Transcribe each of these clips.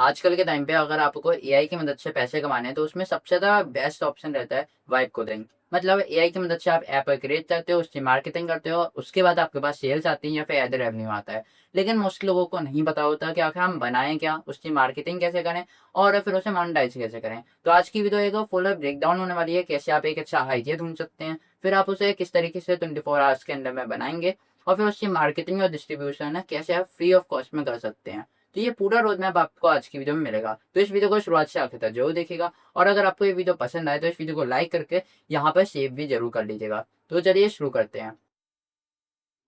आजकल के टाइम पे अगर आपको एआई की मदद से पैसे कमाने हैं तो उसमें सबसे ज़्यादा बेस्ट ऑप्शन रहता है वाइब कोडिंग। मतलब एआई की मदद से आप ऐप क्रिएट करते हो, उसकी मार्केटिंग करते हो, उसके बाद आपके पास सेल्स आती है या फिर एड रेवेन्यू आता है। लेकिन मोस्ट लोगों को नहीं पता होता कि आखिर हम बनाएँ क्या, उसकी मार्केटिंग कैसे करें और फिर उसे मोनेटाइज़ कैसे करें। तो आज की वीडियो एक फुल ब्रेकडाउन होने वाली है, कैसे आप एक अच्छा आइडिया ढूँढ सकते हैं, फिर आप उसे किस तरीके से 24 आवर्स के अंदर में बनाएँगे और फिर उसकी मार्केटिंग और डिस्ट्रीब्यूशन है कैसे आप फ्री ऑफ कॉस्ट में कर सकते हैं। तो ये पूरा रोड मैप आपको आज की वीडियो में मिलेगा। तो इस वीडियो को शुरुआत से आखिर तक जरूर देखिएगा और अगर आपको ये वीडियो पसंद आए तो इस वीडियो को लाइक करके यहाँ पर सेव भी जरूर कर लीजिएगा। तो चलिए शुरू करते हैं।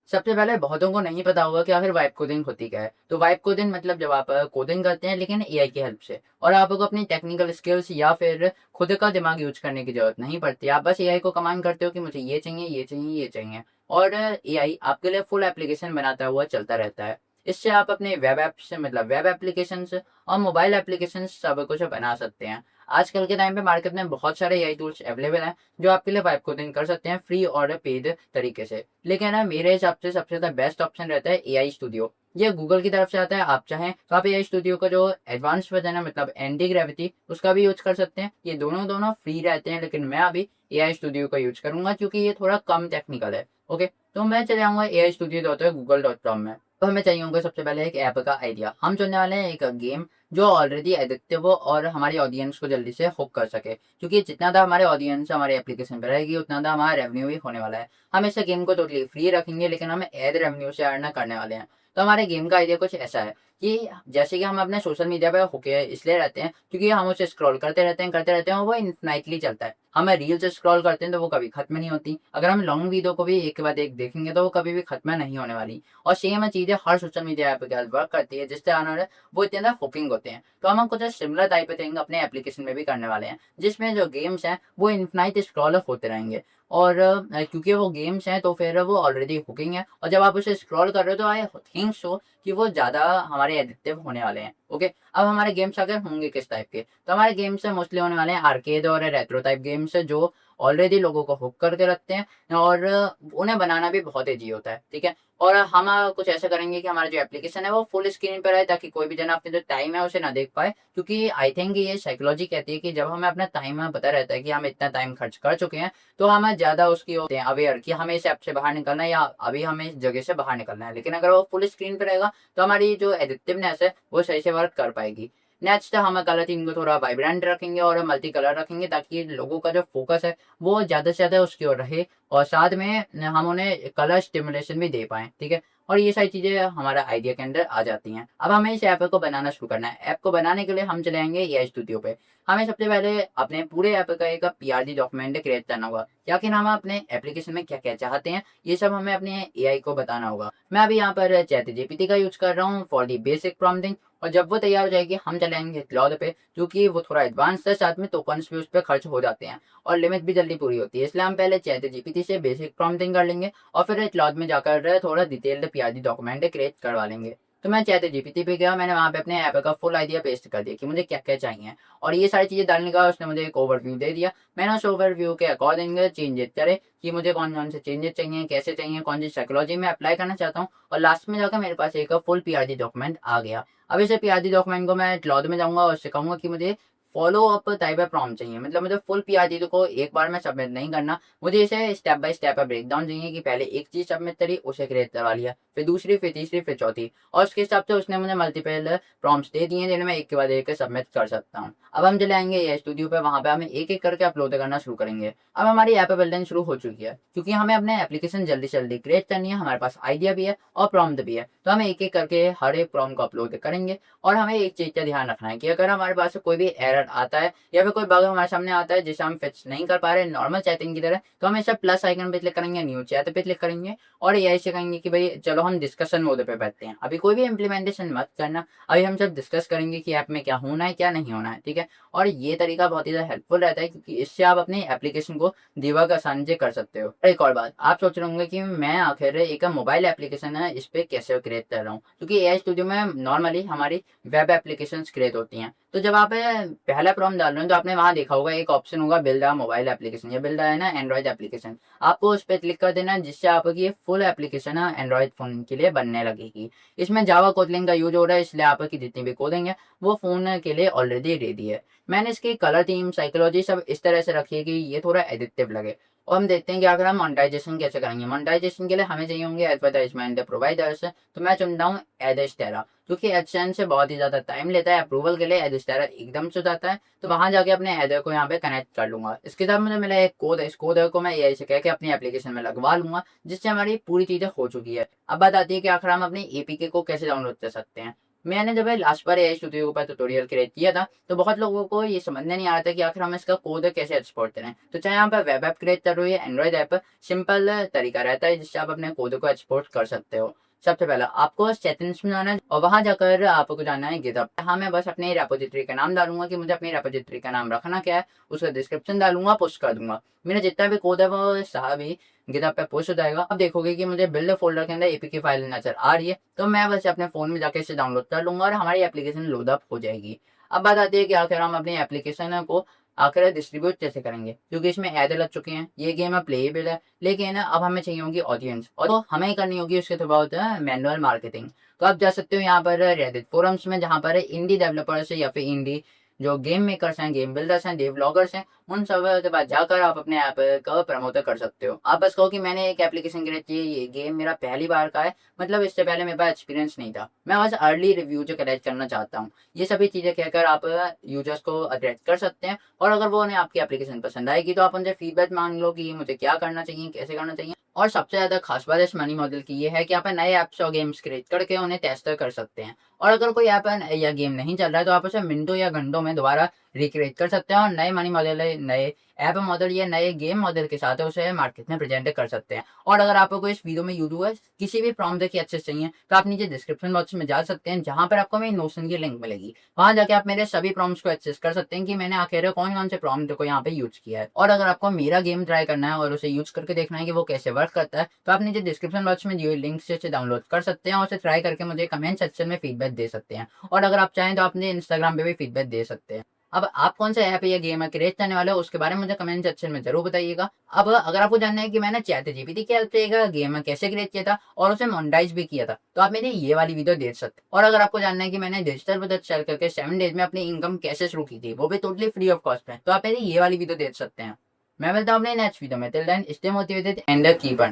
सबसे पहले बहुतों को नहीं पता होगा कि आखिर वाइब कोडिंग होती क्या है। तो वाइब कोडिंग मतलब जब आप कोडिंग करते हैं लेकिन एआई की हेल्प से, और आपको अपनी टेक्निकल स्किल्स या फिर खुद का दिमाग यूज करने की जरूरत नहीं पड़ती। आप बस एआई को कमांड करते हो कि मुझे ये चाहिए, ये चाहिए, ये चाहिए, और एआई आपके लिए फुल एप्लीकेशन बनाता हुआ चलता रहता है। इससे आप अपने वेब ऐप से मतलब वेब एप्लीकेशन और मोबाइल एप्लीकेशन सब कुछ बना सकते हैं। आजकल के टाइम पे मार्केट में बहुत सारे एआई टूल्स अवेलेबल हैं जो आपके लिए वाइब कोडिंग कर सकते हैं फ्री और पेड तरीके से। लेकिन ना मेरे हिसाब से सबसे ज़्यादा बेस्ट ऑप्शन रहता है एआई स्टूडियो। ये गूगल की तरफ से आता है। आप चाहें तो आप एआई स्टूडियो का जो एडवांस वर्जन है मतलब एंटी ग्रेविटी, उसका भी यूज कर सकते हैं। ये दोनों दोनों फ्री रहते हैं, लेकिन मैं अभी एआई स्टूडियो का यूज करूंगा क्योंकि ये थोड़ा कम टेक्निकल है। ओके, तो मैं चले जाऊंगा एआई स्टूडियो google.com में। तो हमें चाहिए होगा सबसे पहले एक ऐप का आइडिया। हम चुनने वाले हैं एक गेम जो ऑलरेडी एडिक्टिव हो और हमारी ऑडियंस को जल्दी से हुक कर सके, क्योंकि जितना ज़्यादा हमारे ऑडियंस हमारे एप्लीकेशन पर रहेगी उतना ज़्यादा हमारा रेवेन्यू भी होने वाला है। हम इस गेम को टोटली फ्री रखेंगे लेकिन हम एड रेवेन्यू से अर्न करने वाले हैं। तो हमारे गेम का आइडिया कुछ ऐसा है कि जैसे कि हम अपने सोशल मीडिया पे होके इसलिए रहते हैं क्योंकि हम उसे स्क्रॉल करते रहते हैं और वो इन्फिनाइटली चलता है। हम रील्स स्क्रॉल करते हैं तो वो कभी खत्म नहीं होती। अगर हम लॉन्ग वीडियो को भी एक के बाद एक देखेंगे तो वो कभी भी खत्म नहीं होने वाली। और सेम चीज़ें हर सोशल मीडिया ऐप के साथ वर्क करती है, जिससे आने वो इतने ज़्यादा हुकिंग होते हैं। तो हम कुछ सिमिलर टाइप के थिंग अपने एप्लीकेशन में भी करने वाले हैं, जिसमें जो गेम्स हैं वो इन्फिनाइट स्क्रॉल होते रहेंगे। और क्योंकि वो गेम्स हैं तो फिर वो ऑलरेडी हुकिंग है, और जब आप उसे स्क्रॉल कर रहे हो तो आई थिंक सो कि वो ज़्यादा हमारे एडिक्टिव होने वाले हैं। ओके, अब हमारे गेम्स अगर होंगे किस टाइप के, तो हमारे गेम्स मोस्टली होने वाले हैं आर्केड और रेट्रो टाइप गेम्स जो ऑलरेडी लोगों को हुक करके रखते हैं और उन्हें बनाना भी बहुत ईजी होता है। ठीक है, और हम कुछ ऐसा करेंगे कि हमारा जो एप्लीकेशन है वो फुल स्क्रीन पर रहे ताकि कोई भी जना अपने जो टाइम है उसे ना देख पाए। क्योंकि आई थिंक ये साइकोलॉजी कहती है कि जब हमें अपना टाइम पता रहता है कि हम इतना टाइम खर्च कर चुके हैं, तो हम ज़्यादा उसकी होते हैं अवेयर कि हमें इस ऐप से बाहर निकलना है या अभी हमें इस जगह से बाहर निकलना है। लेकिन अगर वो फुल स्क्रीन पे रहेगा तो हमारी जो एडिक्टिवनेस है वो सही से वर्क कर पाएगी। नेक्स्ट हम कलर थीम को थोड़ा वाइब्रेंट रखेंगे और मल्टी कलर रखेंगे ताकि लोगों का जो फोकस है वो ज़्यादा से ज़्यादा उसकी ओर रहे, और साथ में हम उन्हें कलर स्टिमुलेशन भी दे पाएँ। ठीक है, और ये सारी चीज़ें हमारा आइडिया के अंदर आ जाती हैं। अब हमें इस ऐप को बनाना शुरू करना है। ऐप को बनाने के लिए हम चले जाएंगे एआई स्टूडियो पे। हमें सबसे पहले अपने पूरे ऐप का एक पीआरडी डॉक्यूमेंट क्रिएट करना होगा, या कि हम अपने एप्लीकेशन में क्या क्या चाहते हैं ये सब हमें अपने एआई को बताना होगा। मैं अभी यहाँ पर चैट जीपीटी का यूज कर रहा हूँ फॉर दी बेसिक प्रॉम्प्टिंग, और जब वो तैयार हो जाएगी हम चलाएंगे क्लाउड पे, क्योंकि वो थोड़ा एडवांस है, साथ में टोकन्स भी उस पर खर्च हो जाते हैं और लिमिट भी जल्दी पूरी होती है। इसलिए हम पहले चैट जीपीटी से बेसिक प्रॉम्प्टिंग कर लेंगे और फिर क्लाउड में जाकर थोड़ा डिटेल्ड पीआरडी डॉक्यूमेंट क्रिएट करवा लेंगे। तो मैं चैट जीपीटी पे गया, मैंने वहाँ पे अपने ऐप का फुल आइडिया पेस्ट कर दिया कि मुझे क्या क्या चाहिए, और ये सारी चीज़ें डालने का उसने मुझे एक ओवरव्यू दे दिया। मैंने उस ओवरव्यू के अकॉर्डिंग चेंजेस करे कि मुझे कौन कौन से चेंजेस चाहिए, कैसे चाहिए, कौन सी साइकोलॉजी में अप्लाई करना चाहता हूँ, और लास्ट में जाकर मेरे पास एक फुल पीआरडी डॉक्यूमेंट आ गया। अब इसे पीआरडी डॉक्यूमेंट को मैं क्लाउड में जाऊँगा और उससे कहूँगा कि मुझे फॉलो अप टाइप का प्रॉम्प्ट चाहिए। मतलब मुझे फुल पीआरडी को एक बार में सबमिट नहीं करना, मुझे इसे स्टेप बाय स्टेप का ब्रेकडाउन चाहिए कि पहले एक चीज़ सबमिट करी, उसे क्रिएट करवा लिया, फिर दूसरी, फिर तीसरी, फिर चौथी, और उसके हिसाब से उसने मुझे मल्टीपल प्रॉम्प्ट्स दे दिए जिन्हें मैं एक के बाद एक सबमिट कर सकता हूँ। अब हम चले आएंगे ये स्टूडियो पे, वहाँ पे हमें एक एक करके अपलोड करना शुरू करेंगे। अब हमारी ऐप बिल्डिंग शुरू हो चुकी है, क्योंकि हमें अपने एप्लीकेशन जल्दी से जल्दी क्रिएट करनी है। हमारे पास आइडिया भी है और प्रॉम्प्ट भी है, तो हमें एक एक करके हर एक प्रॉम्प्ट को अपलोड करेंगे। और हमें एक चीज़ का ध्यान रखना है कि अगर हमारे पास कोई भी एरर आता है या फिर कोई बग हमारे सामने आता है जिसे हम फिक्स नहीं कर पा रहे नॉर्मल चैटिंग की तरह, तो हम इसे प्लस आइकन पे क्लिक करेंगे, न्यू चैट पे क्लिक करेंगे और एआई से कहेंगे कि भाई चलो हम डिस्कशन मोड पे बैठते हैं। अभी कोई भी इम्प्लीमेंटेशन मत करना, अभी हम सब डिस्कस करेंगे कि ऐप में क्या होना है क्या नहीं होना है। ठीक है, और ये तरीका बहुत ही ज़्यादा हेल्पफुल रहता है क्योंकि इससे आप अपने एप्लीकेशन को डिबग आसानी से कर सकते हो। एक और बात, आप सोच रहे होंगे कि मैं आखिर एक मोबाइल एप्लीकेशन है इस पर कैसे क्रिएट कर रहा हूँ, क्योंकि एआई स्टूडियो में नॉर्मली हमारी वेब एप्लीकेशन क्रिएट होती हैं। तो जब आप पहला प्रॉम्प्ट डाल रहे हो तो आपने वहाँ देखा होगा एक ऑप्शन होगा बिल्ड अ मोबाइल एप्लीकेशन या बिल्ड है ना एंड्रॉइड एप्लीकेशन। आपको उस पर क्लिक कर देना है, जिससे आपकी ये फुल एप्लीकेशन एंड्रॉइड फोन के लिए बनने लगेगी। इसमें जावा कोडलिंग का यूज हो रहा है, इसलिए आपकी जितनी भी कोडिंग है वो फोन के लिए ऑलरेडी रेडी है। मैंने इसकी कलर थीम साइकोलॉजी सब इस तरह से रखी है कि ये थोड़ा एडिक्टिव लगे। और हम देखते हैं कि अगर हम मोनेटाइजेशन कैसे करेंगे। मोनेटाइजेशन के लिए हमें चाहिए होंगे एडवर्टाइजमेंट प्रोवाइडर्स। तो मैं चुनता हूँ एडस्टेरा, क्योंकि एडसेंस से बहुत ही ज्यादा टाइम लेता है अप्रूवल के लिए, एडस्टेरा एकदम से जाता है। तो वहां जाके अपने एडर को यहाँ पे कनेक्ट कर लूंगा। इसके साथ मुझे मिला एक कोड है, इस कोड को मैं एआई से कह के अपनी एप्लीकेशन में लगवा लूंगा, जिससे हमारी पूरी चीजें हो चुकी है। अब बात आती है कि आखिर हम अपनी एपीके को कैसे डाउनलोड कर सकते हैं। मैंने जब लास्ट बार एआई स्टूडियो के ऊपर ट्यूटोरियल क्रिएट किया था, तो बहुत लोगों को ये समझने नहीं आ रहा था कि आखिर हम इसका कोड कैसे एक्सपोर्ट करें। तो चाहे यहाँ पर वेब ऐप क्रिएट कर रहे हो या एंड्रॉइड ऐप, सिंपल तरीका रहता है जिससे आप अपने कोड को एक्सपोर्ट कर सकते हो। सबसे पहले आपको सेटिंग्स में जाना है और वहां जाकर आपको जाना है गिटहब। हाँ, मैं बस अपने रेपोजिटरी का नाम डालूंगा कि मुझे अपनी रेपोजिटरी का नाम रखना क्या है, उसका डिस्क्रिप्शन डालूंगा, पोस्ट कर दूंगा। मेरा जितना भी कोड है वो सारा भी गिटहब पे पोस्ट हो जाएगा। अब देखोगे कि मुझे बिल्ड फोल्डर के अंदर एपीके फाइल नजर आ रही है, तो मैं बस अपने फोन में जाके इसे डाउनलोड कर लूंगा और हमारी एप्लीकेशन लोड अप हो जाएगी। अब बात आती है कि आखिर हम अपनी एप्लीकेशन को आखिर डिस्ट्रीब्यूट कैसे करेंगे, क्योंकि इसमें ऐड लग चुके हैं, ये गेम प्लेएबल है, लेकिन अब हमें चाहिए होगी ऑडियंस, और तो हमें करनी होगी उसके थ्रू बहुत मैनुअल मार्केटिंग। तो आप जा सकते हो यहाँ पर रेडिट फोरम्स में, जहाँ पर इंडी डेवलपर्स या फिर इंडी जो गेम मेकर्स हैं, गेम बिल्डर्स हैं, डेवलॉगर्स हैं, उन सब के पास जाकर आप अपने ऐप का प्रमोट कर सकते हो। आप बस कहो कि मैंने एक एप्लीकेशन क्रिएट की है, ये गेम मेरा पहली बार का है, मतलब इससे पहले मेरे पास एक्सपीरियंस नहीं था, मैं बस अर्ली रिव्यू जो कलेक्ट करना चाहता हूँ। ये सभी चीजें कहकर आप यूजर्स को अट्रैक्ट कर सकते हैं। और अगर वो उन्हें आपकी एप्लीकेशन पसंद आएगी तो आप उनसे फीडबैक मांग लो कि मुझे क्या करना चाहिए, कैसे करना चाहिए। और सबसे ज्यादा खास बात इस मनी मॉडल की ये है कि आप नए ऐप्स और गेम्स क्रिएट करके उन्हें टेस्ट कर सकते हैं। और अगर कोई ऐप या गेम नहीं चल रहा है तो आप उसे मिनटों या घंटों में दोबारा रिक्रिएट कर सकते हैं और नए मनी मॉडल, नए ऐप मॉडल या नए गेम मॉडल के साथ उसे मार्केट में प्रेजेंट कर सकते हैं। और अगर आपको इस वीडियो में यूज हुआ किसी भी प्रॉम्प्ट की एक्सेस चाहिए तो आप नीचे डिस्क्रिप्शन बॉक्स में जा सकते हैं, जहां पर आपको मेरी नोशन की लिंक मिलेगी। वहां जाके आप मेरे सभी प्रॉम्प्ट्स को एक्सेस कर सकते हैं कि मैंने आखिर कौन कौन से प्रॉम्प्ट को यहाँ पे यूज किया है। और अगर आपको मेरा गेम ट्राई करना है और उसे यूज करके देखना है कि वो कैसे वर्क करता है, तो आप नीचे डिस्क्रिप्शन बॉक्स में दिए लिंक से डाउनलोड कर सकते हैं और उसे ट्राई करके मुझे कमेंट सेक्शन में फीडबैक दे सकते हैं। और अगर आप चाहें तो अपने इंस्टाग्राम पे भी फीडबैक दे सकते हैं। अब आप कौन सा ऐप या गेम क्रिएट करने वाले हो उसके बारे में मुझे कमेंट सेक्शन में जरूर बताइएगा। अब अगर आपको जानना है कि मैंने चैट जीपीटी की हेल्प से एक गेम कैसे क्रिएट किया था और उसे मोनेटाइज भी किया था, तो आप मेरी ये वाली वीडियो देख सकते हैं। और अगर आपको जानना है कि मैंने डिजिटल प्रोडक्ट सेल करके 7 डेज में अपनी इनकम कैसे शुरू की थी, वो भी टोटली फ्री ऑफ कॉस्ट में, तो आप मेरी ये वाली वीडियो देख सकते हैं। मैं मिलता हूँ अपने नेक्स्ट वीडियो में। Till then stay motivated and keep earning.